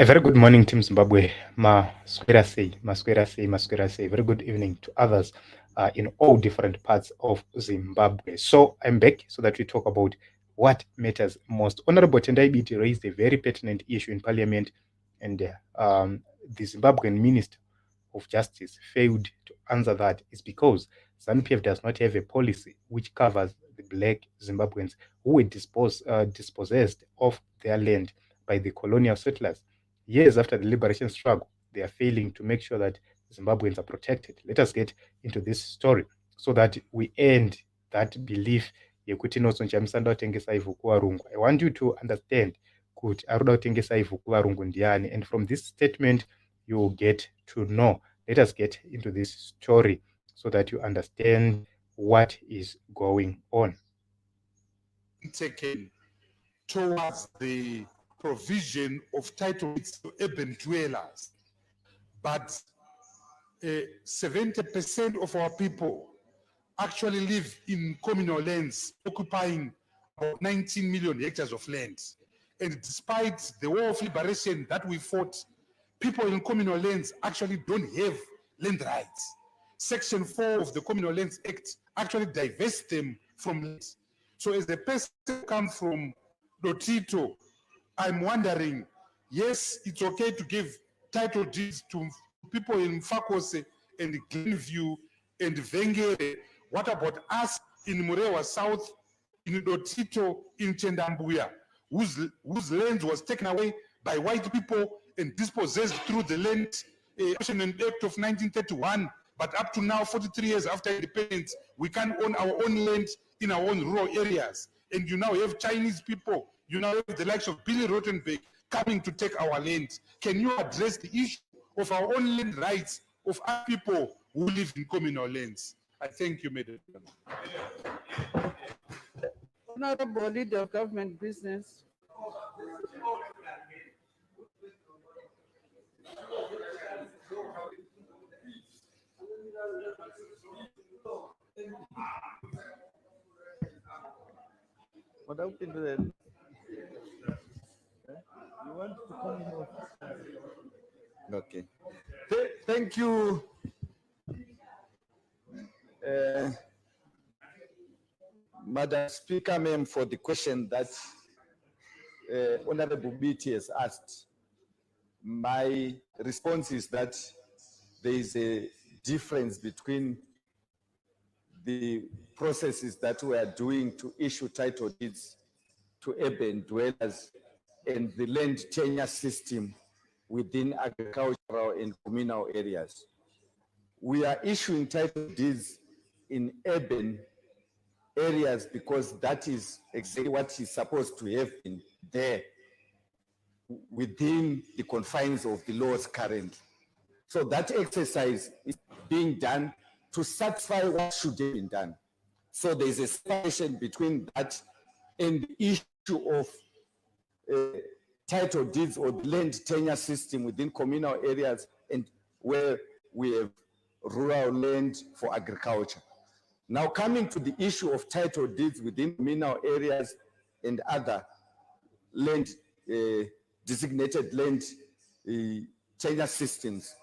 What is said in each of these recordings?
A very good morning, Team Zimbabwe. Masquerase. Very good evening to others in all different parts of Zimbabwe. So I'm back so that we talk about what matters most. Honorable Tendai Biti raised a very pertinent issue in Parliament, and the Zimbabwean Minister of Justice failed to answer that. It's because ZANU PF does not have a policy which covers the black Zimbabweans who were dispossessed of their land by the colonial settlers. Years after the liberation struggle, they are failing to make sure that Zimbabweans are protected. Let us get into this story so that we end that belief yekuti nosonjamisanda kutengesa ivhu kuvarungu. I want you to understand kuti arikuda kutengesa ivhu kuvarungu ndiani, and from this statement you will get to know. Let us get into this story so that you understand what is going on. Taken towards the provision of title to urban dwellers, but 70% of our people actually live in communal lands, occupying about 19 million hectares of land. And despite the war of liberation that we fought, people in communal lands actually don't have land rights. Section 4 of the Communal Lands Act actually divests them from land. So as the person comes from Lotito, I'm wondering, yes, it's okay to give title deeds to people in Fakose and Glenview and Vengere. What about us in Murewa South, in Lotito, in Chendambuya, whose land was taken away by white people and dispossessed through the Land Acquisition Act of 1931, but up to now, 43 years after independence, we can't own our own land in our own rural areas. And you now have Chinese people, you now have the likes of Billy Rottenberg coming to take our land. Can you address the issue of our own land rights of our people who live in communal lands? I thank you, Madam. Honorable Leader of Government Business. What happened to that? You want to come more? Okay. Thank you, Madam Speaker, ma'am, for the question that Honorable Biti has asked. My response is that there is a difference between the processes that we are doing to issue title deeds to urban dwellers and the land tenure system within agricultural and communal areas. We are issuing title deeds in urban areas because that is exactly what is supposed to have been there within the confines of the laws currently. So that exercise is being done to satisfy what should have been done. So there's a separation between that and the issue of title deeds or the land tenure system within communal areas and where we have rural land for agriculture. Now coming to the issue of title deeds within communal areas and other land, designated land tenure systems,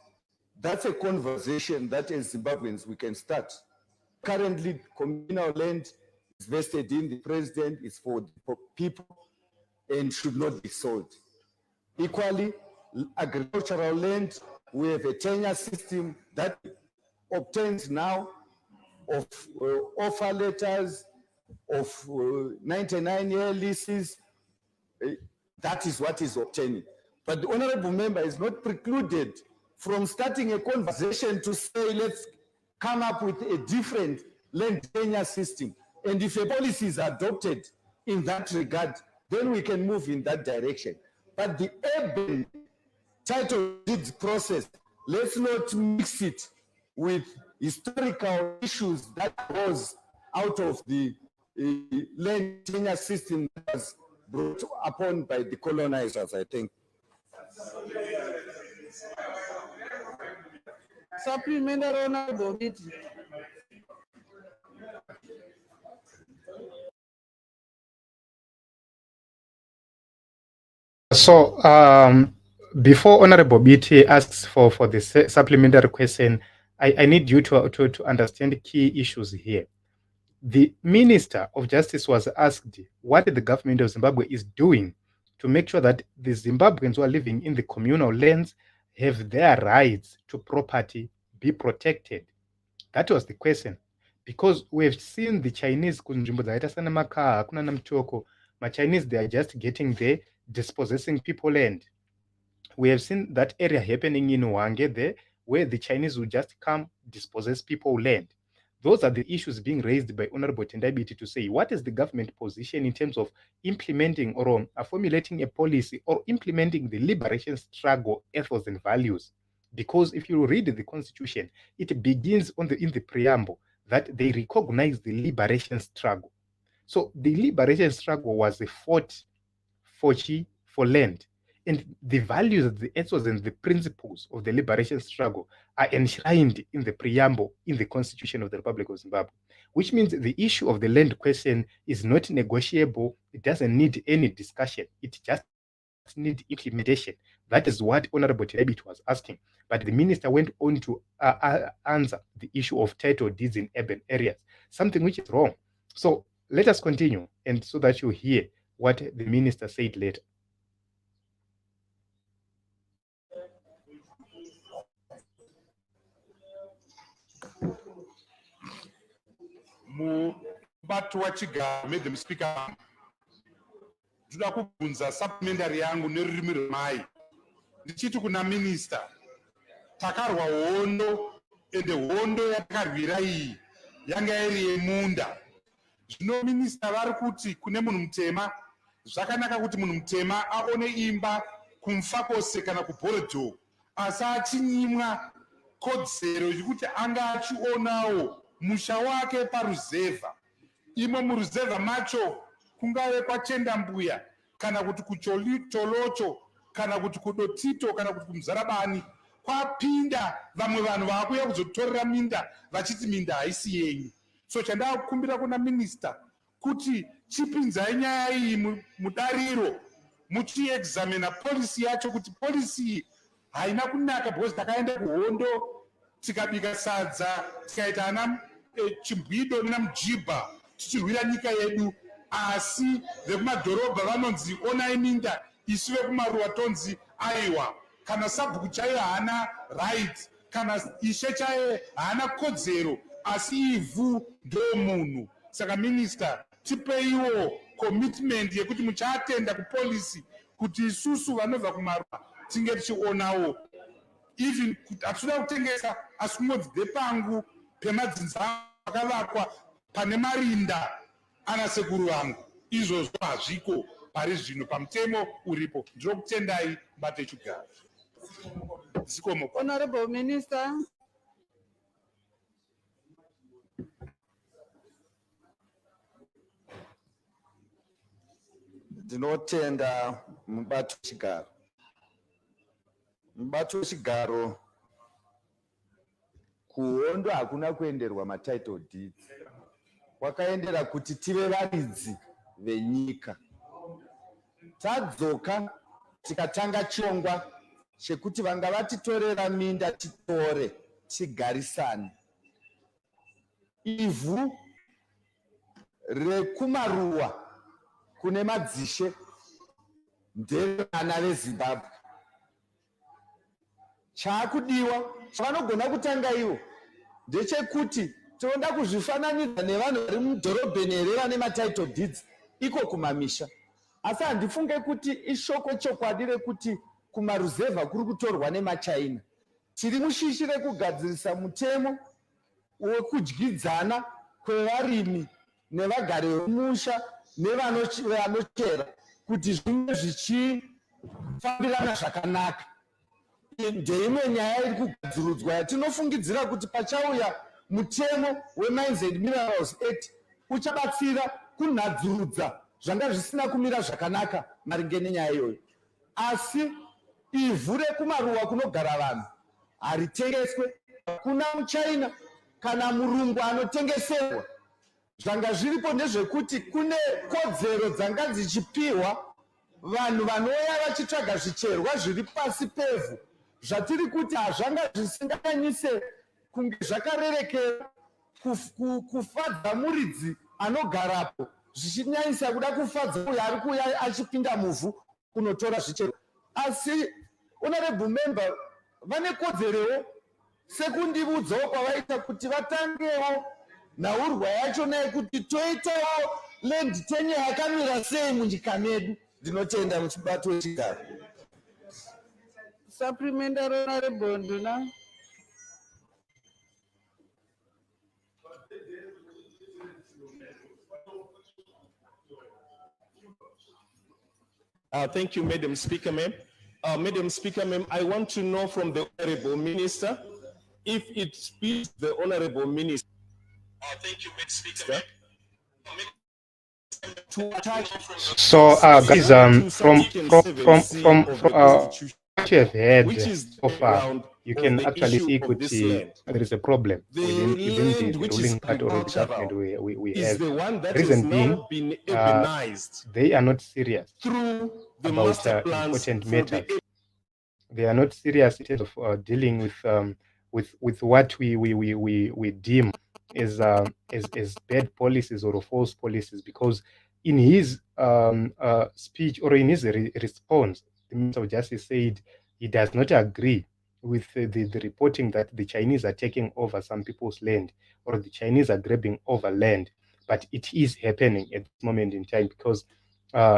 that's a conversation that as Zimbabweans we can start. Currently, communal land is vested in the president, is for the people, and should not be sold. Equally, agricultural land, we have a tenure system that obtains now of offer letters, of 99-year leases. That is what is obtaining. But the honorable member is not precluded from starting a conversation to say, let's come up with a different land tenure system. And if a policy is adopted in that regard, then we can move in that direction. But the urban title deeds process, let's not mix it with historical issues that was out of the land tenure system that was brought upon by the colonizers, I think. Supplementary, Honorable Biti. So before Honorable Biti asks for the supplementary question, I need you to understand the key issues here. The Minister of Justice was asked what the government of Zimbabwe is doing to make sure that the Zimbabweans who are living in the communal lands have their rights to property be protected. That was the question. Because we have seen the Chinese, my Chinese, they are just getting there, dispossessing people land. We have seen that area happening in Wange there, where the Chinese will just come dispossess people land. Those are the issues being raised by Honorable Tendai Biti to say, what is the government position in terms of implementing or formulating a policy or implementing the liberation struggle ethos and values? Because if you read the constitution, it begins in the preamble that they recognize the liberation struggle. So the liberation struggle was a fought for land. And the values, the ethos, and the principles of the liberation struggle are enshrined in the preamble in the Constitution of the Republic of Zimbabwe, which means the issue of the land question is not negotiable. It doesn't need any discussion. It just needs implementation. That is what Honorable Tendai Biti was asking. But the minister went on to answer the issue of title deeds in urban areas, something which is wrong. So let us continue, and so that you hear what the minister said later. Mubati wachigaro madam speaker, ndoda kubvunza supplementary yangu nerurimi rwamai ndichiti kuna minister, takarwa hondo ende hondo yatakarwira iyi yanga iri yemunda. Zvino minister vari kuti kune munhu mutema zvakanaka kuti munhu mutema aone imba kumfa kwose kana kubhorodho, asi achinyimwa kodzero yekuti anga achionawo musha wake paruzevha. Imo muruzevha macho kungave kwatenda mbuya kana kuti kucholocho kana kuti kudotito kana kuti kumuzarabani kwapinda vamwe vanhu vakuya kuzotorera minda vachiti minda haisi yenyu. So chandakukumbira kuna minister kuti chipinzai nyaya iyi mudariro muchiexamina policy yacho kuti policy haina kunaka because takaenda kuhondo tikabika sadza tikaita ana chimbwido namujibha tichirwira nyika yedu, asi vekumadhorobha vanonzi onai minda, isu vekumaruwa tonzi aiwa. Kana sabhuku chaiyo haana right, kana ishe chaiye haana kodzero, asi ivhu ndo munhu. Saka minister, tipeiwo commitment yekuti muchaatenda kupolisi kuti isusu vanobva kumaruwa tinge tichionawo even hatinoda kutengesa asi kungodzi depangu pemadzinza akavakwa pane marinda ana sekuru vangu. Izvozvo hazviko pari zvino pamutemo uripo. Ndinokutendai Bate Chugaro. Zikomo. Honorable Minister. Ndinotenda mubati wechigaro. Mubati wechigaro, kuhondo hakuna kuenderwa matitle deeds, kwakaendera kuti tive varidzi venyika. Tadzoka tikatanga chongwa chekuti vanga vatitorera minda titore tigarisane. Ivhu rekumaruwa kune madzishe ndevana veZimbabwe. Chaakudiwa chavanogona kutanga ivo ndechekuti tinoda kuzvifananidza nevanhu vari mudhorobheni here vane matitle deeds iko kumamisha. Asi handifunge kuti ishoko chokwadi rekuti kumaruzevha kuri kutorwa nemaChina. Tiri mushishi rekugadzirisa mutemo wekudyidzana kwevarimi nevagari vemusha nevanochera kuti zvinge zvichifambirana zvakanaka. Ndeimwe nyaya iri kugadzirudzwa yatinofungidzira kuti pachauya mutemo weMines and Minerals Act uchabatsira kunhadzurudza zvanga zvisina kumira zvakanaka maringe nenyaya iyoyo. Asi ivhu rekumaruwa kunogara vanhu haritengeswe, kuna muChina kana murungu anotengeserwa. Zvanga zviripo ndezvekuti kune kodzero dzanga dzichipiwa vanhu vanouya vachitsvaga zvicherwa zviri pasi pevhu zvatiri kuti hazvanga zvisinganyanyise kunge zvakarerekera kufadza muridzi anogarapo zvichinyanyisa kuda kufadza uyo ari kuuya achipinda muvhu kunotora zvicherwa. Asi honorable member vane kodzerewo sekundibudzawo kwavaita kuti vatangewo nhaurwa yacho neyekuti toitawo land tenure yakamira sei munyika medu. Ndinotenda muchibato wechigaro. Supplementary, Honorable Nduna. Thank you, Madam Speaker, ma'am. Madam Speaker, ma'am, I want to know from the Honorable Minister if it speaks the Honorable Minister. Thank you, Madam Speaker, ma'am. So, guys, from what you have heard so far, you can actually see there is a problem within the ruling party or the government we have. The reason being, they are not serious about important matters. They are not serious in terms of dealing with what we deem as bad policies or false policies, because in his speech or in his response, the Minister of Justice said he does not agree with the reporting that the Chinese are taking over some people's land or the Chinese are grabbing over land, but it is happening at this moment in time because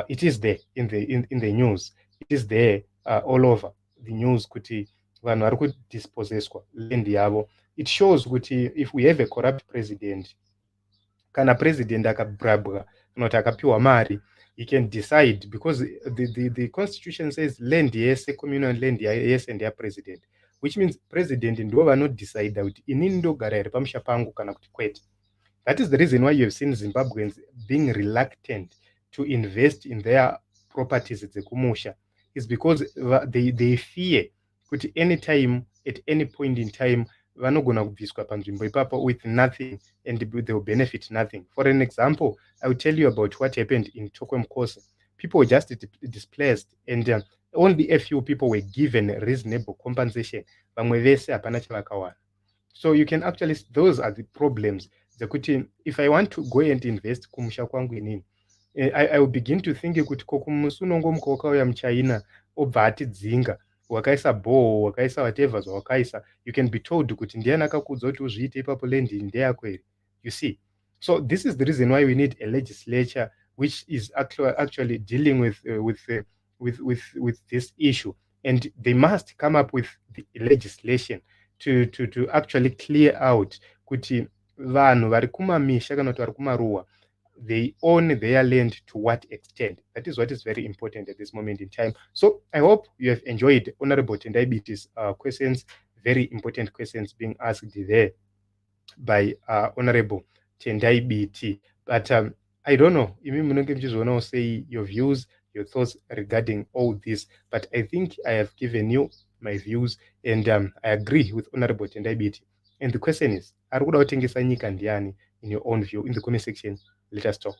it is there in the news. It is there all over the news kuti vanhu vari kudisposseswa land yavo. It shows kuti if we have a corrupt president, kana president akabrabwa kana kuti akapiwa mari, he can decide, because the constitution says land yese, communal land yese ndiya president, which means president ndo vanodecide kuti inini ndogara here pamusha pangu kana kuti kwete. That is the reason why you have seen Zimbabweans being reluctant to invest in their properties dzekumusha, is because they fear kuti anytime, at any point in time, vanogona kubviswa panzvimbo ipapo with nothing and they will benefit nothing. For an example, I will tell you about what happened in Tokwemkosi. People were just displaced and only a few people were given reasonable compensation. Vamwe vese hapana chavakawana. So you can actually, those are the problems. If I want to go and invest kumusha kwangu inini, I will begin to think kuti kokumusunongo mukauya muchina obva atidzinga wakaisa bore, wakaisa whatever zvawakaisa, you can be told kuti ndiani akakudza kuti uzviite ipapo land ndeyako here. You see, so this is the reason why we need a legislature which is actually dealing with this issue, and they must come up with the legislation to actually clear out kuti vanhu vari kumamisha kana kuti vari kumaruwa, they own their land to what extent. That is what is very important at this moment in time. So I hope you have enjoyed Honorable Tendai Biti's questions, very important questions being asked there by Honorable Tendai Biti. But I don't know, imi munenge mchizoona say your views, your thoughts regarding all this, but I think I have given you my views, and I agree with Honorable Tendai Biti. And the question is, are kuda kutengesa nyika ndiani in your own view? In the comment section, let us talk.